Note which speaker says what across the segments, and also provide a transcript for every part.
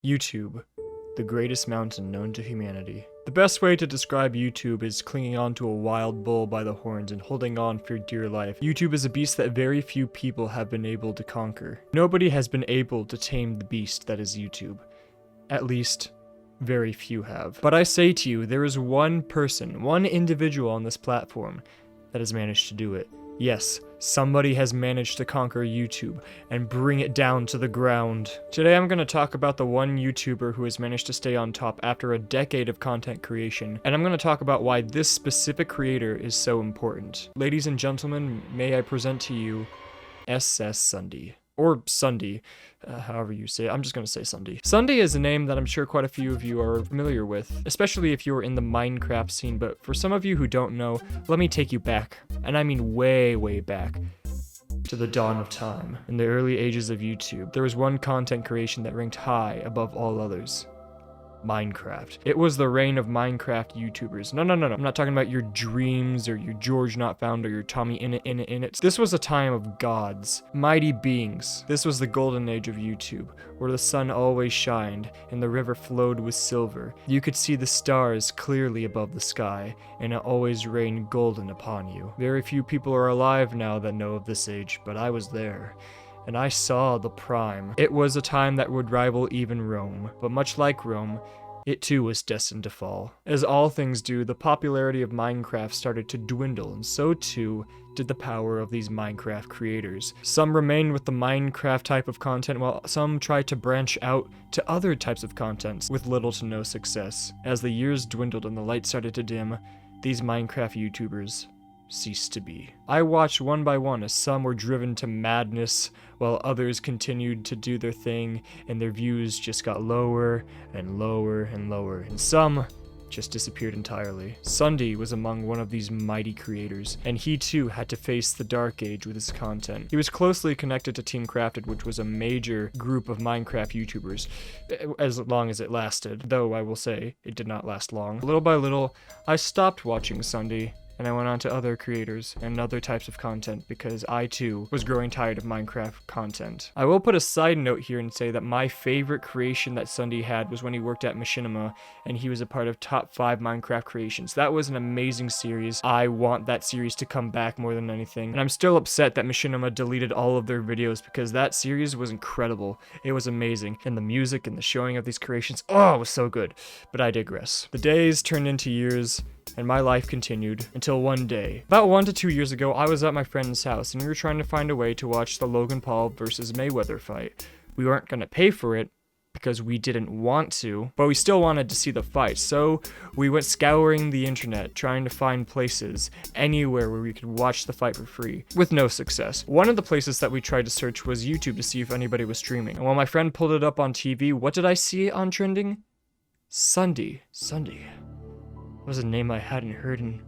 Speaker 1: YouTube, the greatest mountain known to humanity. The best way to describe YouTube is clinging onto a wild bull by the horns and holding on for dear life. YouTube is a beast that very few people have been able to conquer. Nobody has been able to tame the beast that is YouTube. At least, very few have. But I say to you, there is one person, one individual on this platform that has managed to do it. Yes, somebody has managed to conquer YouTube and bring it down to the ground. Today I'm going to talk about the one YouTuber who has managed to stay on top after a decade of content creation, and I'm going to talk about why this specific creator is so important. Ladies and gentlemen, may I present to you SS Sundy. Or Sundy, however you say it. I'm just gonna say Sundy. Sundy is a name that I'm sure quite a few of you are familiar with, especially if you're in the Minecraft scene, but for some of you who don't know, let me take you back, and I mean way, way back, to the dawn of time. In the early ages of YouTube, there was one content creation that ranked high above all others. Minecraft. It was the reign of Minecraft YouTubers. No. I'm not talking about your Dreams or your George Not Found or your Tommy In It. This was a time of gods, mighty beings. This was the golden age of YouTube, where the sun always shined and the river flowed with silver. You could see the stars clearly above the sky, and it always rained golden upon you. Very few people are alive now that know of this age, but I was there. And I saw the prime. It was a time that would rival even Rome, but much like Rome, it too was destined to fall. As all things do, the popularity of Minecraft started to dwindle, and so too did the power of these Minecraft creators. Some remained with the Minecraft type of content, while some tried to branch out to other types of contents with little to no success. As the years dwindled and the light started to dim, these Minecraft YouTubers ceased to be. I watched one by one as some were driven to madness while others continued to do their thing, and their views just got lower and lower and lower, and some just disappeared entirely. Sundy was among one of these mighty creators, and he too had to face the dark age with his content. He was closely connected to Team Crafted, which was a major group of Minecraft YouTubers, as long as it lasted, though I will say it did not last long. Little by little, I stopped watching Sundy, and I went on to other creators and other types of content because I too was growing tired of Minecraft content. I will put a side note here and say that my favorite creation that Sundy had was when he worked at Machinima, and he was a part of top 5 Minecraft creations. That was an amazing series. I want that series to come back more than anything, and I'm still upset that Machinima deleted all of their videos because that series was incredible. It was amazing, and the music and the showing of these creations, oh, it was so good. But I digress. The days turned into years, and my life continued until one day. About 1 to 2 years ago, I was at my friend's house and we were trying to find a way to watch the Logan Paul versus Mayweather fight. We weren't going to pay for it because we didn't want to, but we still wanted to see the fight, so we went scouring the internet trying to find places anywhere where we could watch the fight for free, with no success. One of the places that we tried to search was YouTube to see if anybody was streaming, and when my friend pulled it up on TV, what did I see on trending? Sundy. Was a name I hadn't heard in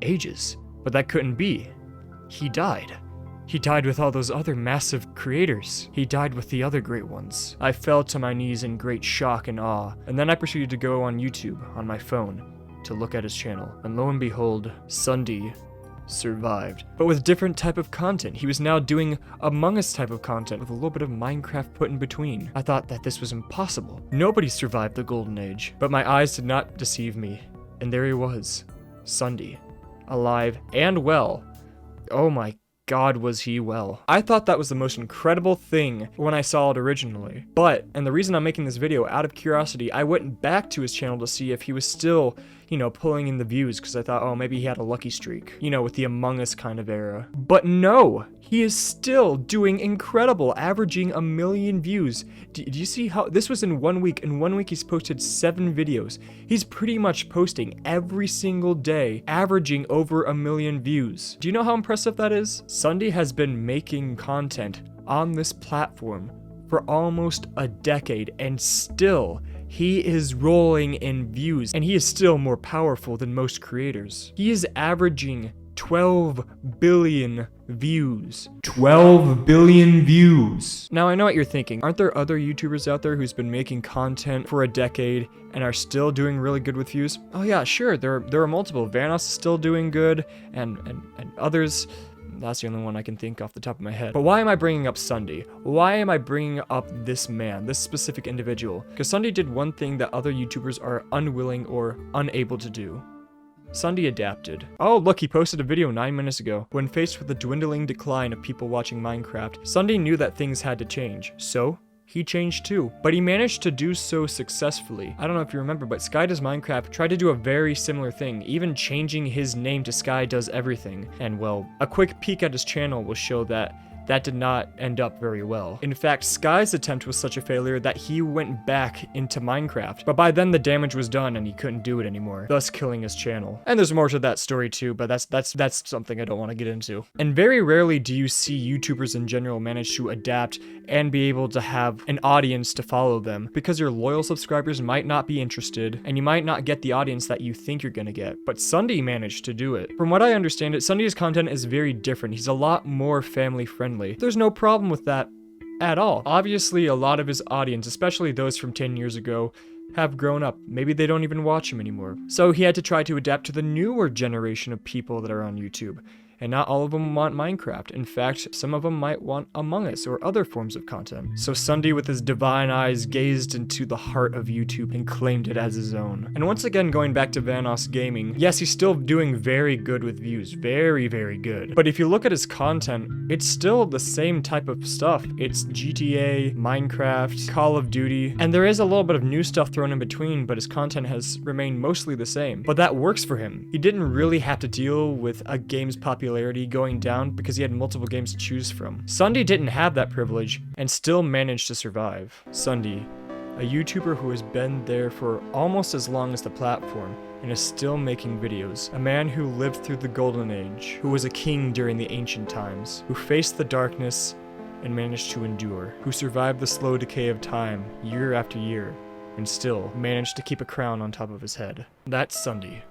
Speaker 1: ages, but that couldn't be. He died. He died with all those other massive creators. He died with the other great ones. I fell to my knees in great shock and awe, and then I proceeded to go on YouTube on my phone to look at his channel, and lo and behold, Sundy survived, but with different type of content. He was now doing Among Us type of content with a little bit of Minecraft put in between. I thought that this was impossible. Nobody survived the golden age, but my eyes did not deceive me. And there he was, Sundy, alive and well. Oh my God, was he well. I thought that was the most incredible thing when I saw it originally. But, and the reason I'm making this video, out of curiosity, I went back to his channel to see if he was still, pulling in the views, because I thought, oh, maybe he had a lucky streak, with the Among Us kind of era. But no, he is still doing incredible, averaging 1 million views. Do you see how, this was in 1 week. In 1 week, he's posted 7 videos. He's pretty much posting every single day, averaging over 1 million views. Do you know how impressive that is? Sundy has been making content on this platform for almost a decade, and still, he is rolling in views, and he is still more powerful than most creators. He is averaging 12 billion views. 12 billion views. Now I know what you're thinking. Aren't there other YouTubers out there who's been making content for a decade and are still doing really good with views? Oh yeah, sure. There are multiple. Vanoss is still doing good, and others. That's the only one I can think off the top of my head. But why am I bringing up Sunday? Why am I bringing up this man, this specific individual? Because Sunday did one thing that other YouTubers are unwilling or unable to do. Sunday adapted. Oh, look, he posted a video 9 minutes ago. When faced with the dwindling decline of people watching Minecraft, Sunday knew that things had to change. So, he changed too. But he managed to do so successfully. I don't know if you remember, but Sky Does Minecraft tried to do a very similar thing, even changing his name to Sky Does Everything. And well, a quick peek at his channel will show that did not end up very well. In fact, Sky's attempt was such a failure that he went back into Minecraft, but by then the damage was done and he couldn't do it anymore, thus killing his channel. And there's more to that story too, but that's something I don't want to get into. And very rarely do you see YouTubers in general manage to adapt and be able to have an audience to follow them, because your loyal subscribers might not be interested and you might not get the audience that you think you're gonna get. But Sunday managed to do it. From what I understand it, Sunday's content is very different. He's a lot more family friendly. There's no problem with that at all. Obviously, a lot of his audience, especially those from 10 years ago, have grown up. Maybe they don't even watch him anymore. So he had to try to adapt to the newer generation of people that are on YouTube. And not all of them want Minecraft. In fact, some of them might want Among Us or other forms of content. So Sunday, with his divine eyes, gazed into the heart of YouTube and claimed it as his own. And once again, going back to Vanoss Gaming, yes, he's still doing very good with views. Very, very good. But if you look at his content, it's still the same type of stuff. It's GTA, Minecraft, Call of Duty, and there is a little bit of new stuff thrown in between, but his content has remained mostly the same. But that works for him. He didn't really have to deal with a game's popularity going down because he had multiple games to choose from. Sunday didn't have that privilege and still managed to survive. Sunday, a YouTuber who has been there for almost as long as the platform and is still making videos. A man who lived through the golden age, who was a king during the ancient times, who faced the darkness and managed to endure, who survived the slow decay of time year after year and still managed to keep a crown on top of his head. That's Sunday.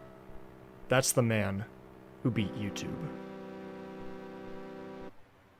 Speaker 1: That's the man who beat YouTube.